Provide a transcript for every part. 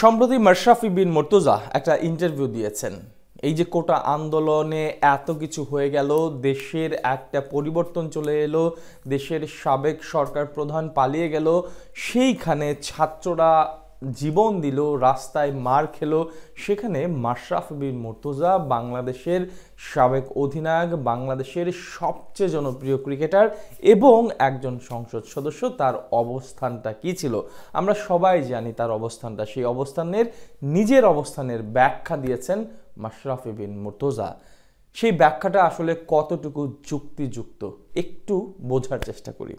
সম্প্রতি মাশরাফি বিন মুর্তজা একটা ইন্টারভিউ দিয়েছেন। এই যে কোটা আন্দোলনে এত কিছু হয়ে গেল, দেশের একটা পরিবর্তন চলে এলো, দেশের সাবেক সরকার প্রধান পালিয়ে গেল, সেইখানে ছাত্ররা জীবন দিল, রাস্তায় মার খেলো, সেখানে মাশরাফি বিন মুর্তজা বাংলাদেশের সাবেক অধিনায়ক, বাংলাদেশের সবচেয়ে জনপ্রিয় ক্রিকেটার এবং একজন সংসদ সদস্য, তার অবস্থানটা কি ছিল আমরা সবাই জানি। তার অবস্থানটা, সেই অবস্থানের নিজের অবস্থানের ব্যাখ্যা দিয়েছেন মাশরাফি বিন মুর্তজা। সেই ব্যাখ্যাটা আসলে কতটুকু যুক্তিযুক্ত একটু বোঝার চেষ্টা করি।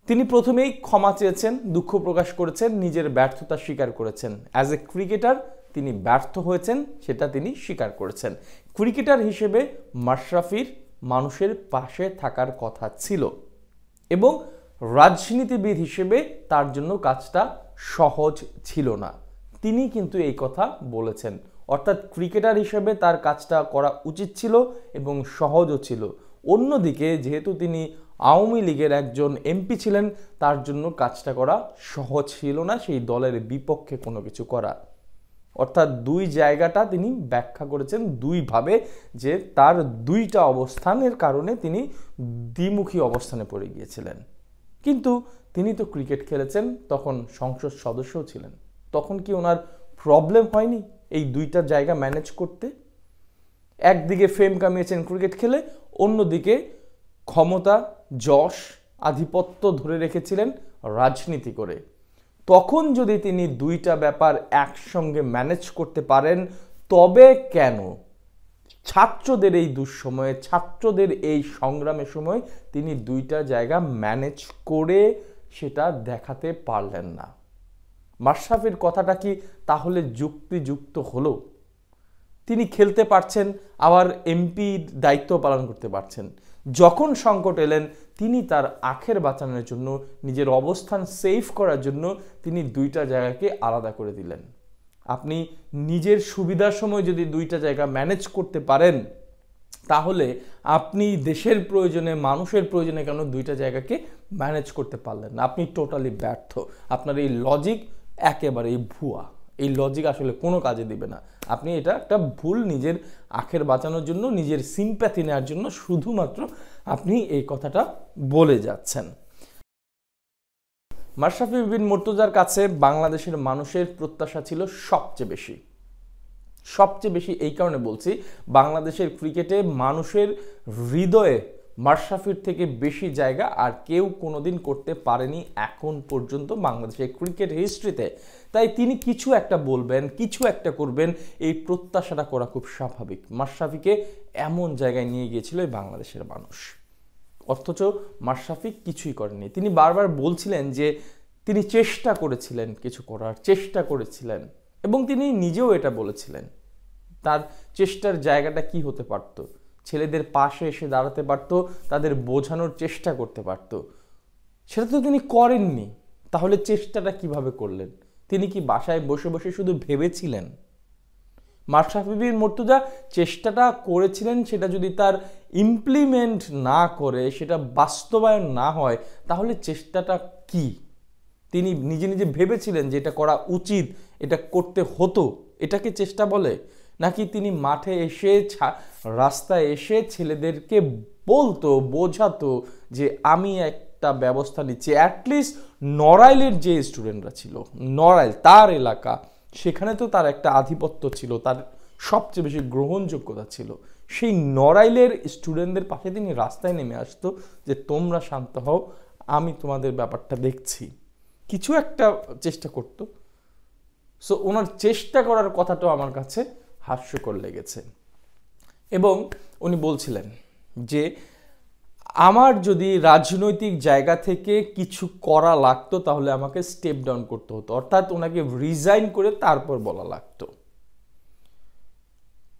তিনি প্রথমেই ক্ষমা চেয়েছেন, দুঃখ প্রকাশ করেছেন, নিজের ব্যর্থতা স্বীকার করেছেন। অ্যাজ এ ক্রিকেটার তিনি ব্যর্থ হয়েছেন, সেটা তিনি স্বীকার করেছেন। ক্রিকেটার হিসেবে মাশরাফির মানুষের পাশে থাকার কথা ছিল এবং রাজনীতিবিদ হিসেবে তার জন্য কাজটা সহজ ছিল না। তিনি কিন্তু এই কথা বলেছেন, অর্থাৎ ক্রিকেটার হিসেবে তার কাজটা করা উচিত ছিল এবং সহজও ছিল। অন্যদিকে যেহেতু তিনি আওয়ামী লীগের একজন এমপি ছিলেন, তার জন্য কাজটা করা সহজ ছিল না, সেই দলের বিপক্ষে কোনো কিছু করা। অর্থাৎ দুই জায়গাটা তিনি ব্যাখ্যা করেছেন দুইভাবে, যে তার দুইটা অবস্থানের কারণে তিনি দ্বিমুখী অবস্থানে পড়ে গিয়েছিলেন। কিন্তু তিনি তো ক্রিকেট খেলেছেন, তখন সংসদ সদস্যও ছিলেন, তখন কি ওনার প্রবলেম হয়নি এই দুইটা জায়গা ম্যানেজ করতে? একদিকে ফেম কামিয়েছেন ক্রিকেট খেলে, অন্যদিকে ক্ষমতা, যশ, আধিপত্য ধরে রেখেছিলেন রাজনীতি করে। তখন যদি তিনি দুইটা ব্যাপার একসঙ্গে ম্যানেজ করতে পারেন, তবে কেন ছাত্রদের এই দুঃসময়ে, ছাত্রদের এই সংগ্রামের সময় তিনি দুইটা জায়গা ম্যানেজ করে সেটা দেখাতে পারলেন না? মাশরাফির কথাটা কি তাহলে যুক্তিযুক্ত হলো? তিনি খেলতে পারছেন, আবার এমপির দায়িত্ব পালন করতে পারছেন। যখন সংকট এলেন, তিনি তার আখের বাঁচানোর জন্য, নিজের অবস্থান সেভ করার জন্য তিনি দুইটা জায়গাকে আলাদা করে দিলেন। আপনি নিজের সুবিধার সময় যদি দুইটা জায়গা ম্যানেজ করতে পারেন, তাহলে আপনি দেশের প্রয়োজনে, মানুষের প্রয়োজনে কেন দুইটা জায়গাকে ম্যানেজ করতে পারলেন না? আপনি টোটালি ব্যর্থ। আপনার এই লজিক একেবারেই ভুয়া। এই লজিক আসলে কোনো কাজে দিবে না। আপনি এটা একটা ভুল, নিজের আখের বাঁচানোর জন্য, নিজের সিম্প্যাথি নেওয়ার জন্য শুধুমাত্র আপনি এই কথাটা বলে যাচ্ছেন। মাশরাফি বিন মুর্তজার কাছে বাংলাদেশের মানুষের প্রত্যাশা ছিল সবচেয়ে বেশি। সবচেয়ে বেশি এই কারণে বলছি, বাংলাদেশের ক্রিকেটে মানুষের হৃদয়ে মাশরাফির থেকে বেশি জায়গা আর কেউ কোনোদিন করতে পারেনি এখন পর্যন্ত বাংলাদেশের ক্রিকেট হিস্ট্রিতে। তাই তিনি কিছু একটা বলবেন, কিছু একটা করবেন, এই প্রত্যাশাটা করা খুব স্বাভাবিক। মাশরাফিকে এমন জায়গায় নিয়ে গিয়েছিল এই বাংলাদেশের মানুষ, অথচ মাশরাফি কিছুই করেনি। তিনি বারবার বলছিলেন যে তিনি চেষ্টা করেছিলেন, কিছু করার চেষ্টা করেছিলেন, এবং তিনি নিজেও এটা বলেছিলেন। তার চেষ্টার জায়গাটা কি হতে পারত? ছেলেদের পাশে এসে দাঁড়াতে পারত, তাদের বোঝানোর চেষ্টা করতে পারত। সেটা তো তিনি করেননি। তাহলে চেষ্টাটা কিভাবে করলেন? তিনি কি বাসায় বসে বসে শুধু ভেবেছিলেন? মাশরাফি বিন মুর্তজা চেষ্টাটা করেছিলেন, সেটা যদি তার ইমপ্লিমেন্ট না করে, সেটা বাস্তবায়ন না হয়, তাহলে চেষ্টাটা কি? তিনি নিজে নিজে ভেবেছিলেন যে এটা করা উচিত, এটা করতে হতো, এটাকে চেষ্টা বলে? নাকি তিনি মাঠে এসে, রাস্তায় এসে ছেলেদেরকে বলতো, বোঝাতো যে আমি একটা ব্যবস্থা নিচ্ছি? অ্যাটলিস্ট নড়াইলের যে স্টুডেন্টরা ছিল, নড়াইল তার এলাকা, সেখানে তো তার একটা আধিপত্য ছিল, তার সবচেয়ে বেশি গ্রহণযোগ্যতা ছিল। সেই নড়াইলের স্টুডেন্টদের পাশে তিনি রাস্তায় নেমে আসতো যে তোমরা শান্ত হও, আমি তোমাদের ব্যাপারটা দেখছি। কিছু একটা চেষ্টা করত। সো ওনার চেষ্টা করার কথাটাও আমার কাছে হাস্যকর লেগেছে। এবং উনি বলছিলেন যে আমার যদি রাজনৈতিক জায়গা থেকে কিছু করা লাগতো, তাহলে আমাকে স্টেপ ডাউন করতে হতো, অর্থাৎ ওনাকে রিজাইন করে তারপর বলা লাগতো।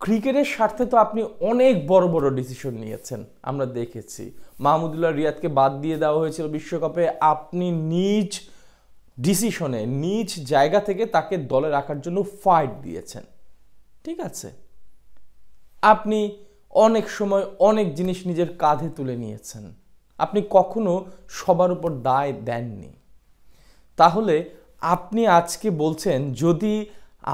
ক্রিকেটের স্বার্থে তো আপনি অনেক বড় বড় ডিসিশন নিয়েছেন, আমরা দেখেছি। মাহমুদুল্লাহ রিয়াদকে বাদ দিয়ে দেওয়া হয়েছিল বিশ্বকাপে, আপনি নিজ ডিসিশনে, নিজ জায়গা থেকে তাকে দলে রাখার জন্য ফাইট দিয়েছেন। ঠিক আছে, আপনি অনেক সময় অনেক জিনিস নিজের কাঁধে তুলে নিয়েছেন, আপনি কখনো সবার উপর দায় দেননি। তাহলে আপনি আজকে বলছেন যদি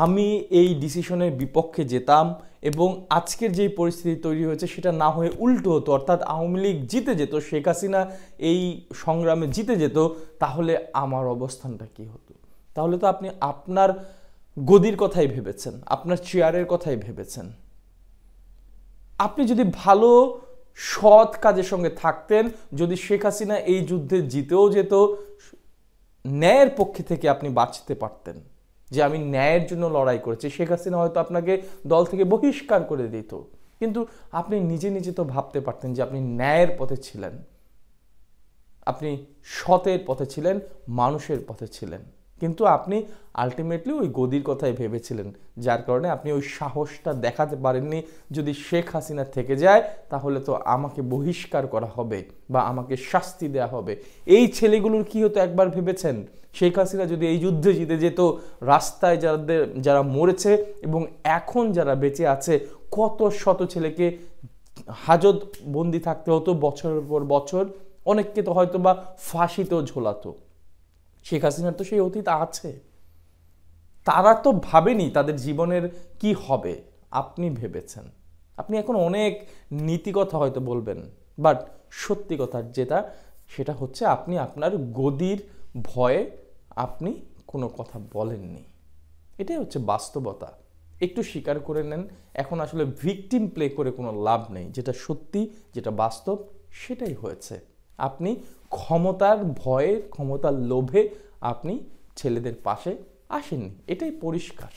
আমি এই ডিসিশনের বিপক্ষে যেতাম এবং আজকের যে পরিস্থিতি তৈরি হয়েছে সেটা না হয়ে উল্টো হতো, অর্থাৎ আওয়ামী লীগ জিতে যেত, শেখ হাসিনা এই সংগ্রামে জিতে যেত, তাহলে আমার অবস্থানটা কি হতো? তাহলে তো আপনি আপনার গদির কথাই ভেবেছেন, আপনার চেয়ারের কথাই ভেবেছেন। আপনি যদি ভালো সৎ কাজের সঙ্গে থাকতেন, যদি শেখ হাসিনা এই যুদ্ধে জিতেও যেত, ন্যায়ের পক্ষে থেকে আপনি বাঁচতে পারতেন, যে আমি ন্যায়ের জন্য লড়াই করেছি, শেখ হাসিনা হয়তো আপনাকে দল থেকে বহিষ্কার করে দিত, কিন্তু আপনি নিজে নিজে তো ভাবতে পারতেন যে আপনি ন্যায়ের পথে ছিলেন, আপনি সতের পথে ছিলেন, মানুষের পথে ছিলেন। কিন্তু আপনি আলটিমেটলি ওই গদির কথাই ভেবেছিলেন, যার কারণে আপনি ওই সাহসটা দেখাতে পারেননি। যদি শেখ হাসিনা থেকে যায় তাহলে তো আমাকে বহিষ্কার করা হবে বা আমাকে শাস্তি দেওয়া হবে। এই ছেলেগুলোর কি হতো একবার ভেবেছেন? শেখ হাসিনা যদি এই যুদ্ধে জিতে যেত, রাস্তায় যারা মরেছে এবং এখন যারা বেঁচে আছে, কত শত ছেলেকে হাজত বন্দি থাকতে হতো বছরের পর বছর, অনেককে তো হয়তো বা ফাঁসিতেও ঝোলাতো। শেখ হাসিনার তো সেই অতীত আছে। তারা তো ভাবেনি তাদের জীবনের কি হবে, আপনি ভেবেছেন। আপনি এখন অনেক নীতি কথা হয়তো বলবেন, বাট সত্যি কথা সেটা হচ্ছে আপনি আপনার গদির ভয়ে আপনি কোনো কথা বলেননি। এটাই হচ্ছে বাস্তবতা। একটু স্বীকার করে নেন। এখন আসলে ভিকটিম প্লে করে কোনো লাভ নেই। যেটা সত্যি, যেটা বাস্তব, সেটাই হয়েছে। আপনি ক্ষমতার ভয়ে, ক্ষমতার লোভে আপনি ছেলেদের পাশে আসেননি, এটাই পরিষ্কার।